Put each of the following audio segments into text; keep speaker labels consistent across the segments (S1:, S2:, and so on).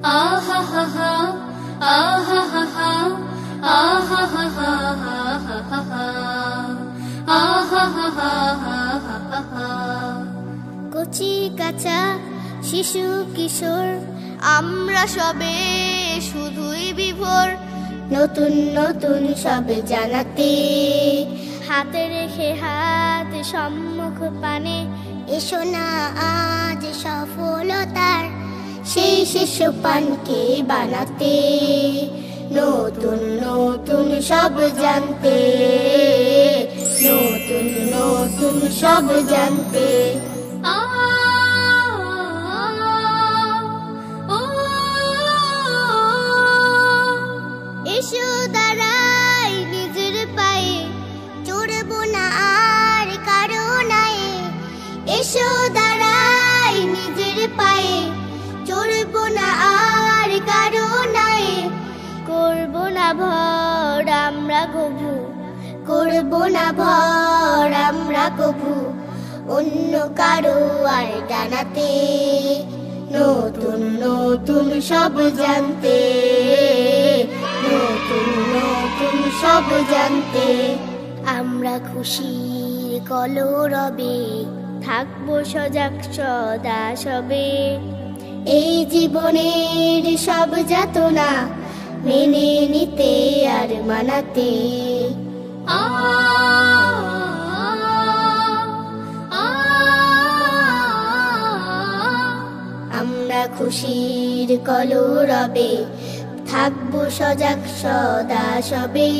S1: আহা হা হা, আহা হা হা, আহা হা হা, আহা হা হা। কচি কাঁচা শিশু কিশোর আমরা সবে শুধুই বিভোর, নতুন নতুন সব জানাতে হাতে রেখে হাত সম্মুখ পানে, এসো না আজ সফলতার সেই শিশু পানকে বানাতে, নতুন নতুন সব জানতে, নতুন নতুন সব জানতে। এসো দাঁড়াই নিজের পায়ে, চড়বো না আর কারো নায়ে। এসো দাঁড়াই নিজের পায়ে, চড়বো না আর কারো নায়ে। করবো না ভর আমরা কভু, করবো না ভর আমরা কভু অন্য কারো আর জানাতে, নতুন নতুন সব জানতে, নতুন নতুন সব জানতে। আমরা খুশির কলরবে থাকবো সজাগ সদা সবে, এই জীবনের সব যাতনা মেনে নিতে আর মানাতে। আমরা খুশির কলরবে থাকবো সজাগ সদা সবে,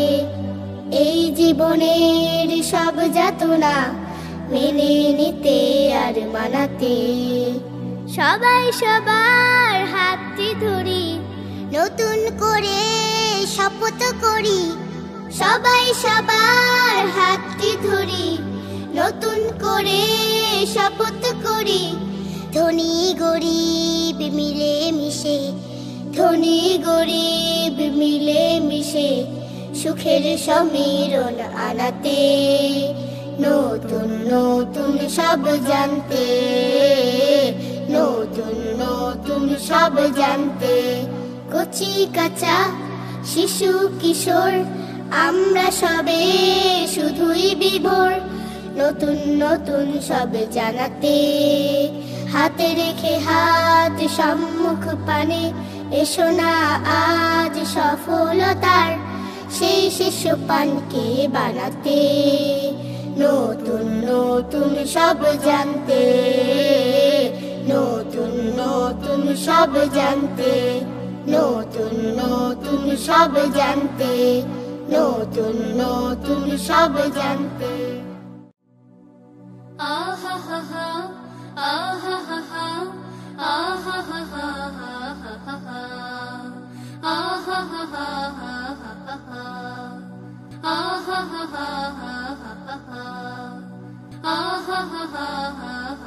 S1: এই জীবনের সব যাতনা মেনে নিতে আর মানাতে। সবাই সবার হাতটি ধরি, নতুন করে শপথ করি। সবাই সবার হাতটি ধরি, নতুন করে শপথ করি। ধনী গরিব মিলে মিশে, ধনী গরিব মিলে মিশে সুখের সমীরণ আনাতে, নতুন নতুন সব জানতে, নতুন নতুন সব জানতে। কচি কাঁচা শিশু কিশোর আমরা সবে শুধুই বিভোর, নতুন নতুন সব জানাতে হাতে রেখে হাত সম্মুখ পানে, এসো না আজ সফলতার সেই শিশু পানকে বানাতে, নতুন নতুন সব জানতে, নতুন নতুন সব জানতে, নতুন নতুন সব জানতে, নতুন নতুন সব জানতে। আহা হা হা, আহা হা হা, আহা হা হা, আহা হা হা, আহা হা হা, আহা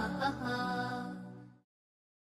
S1: হা হা।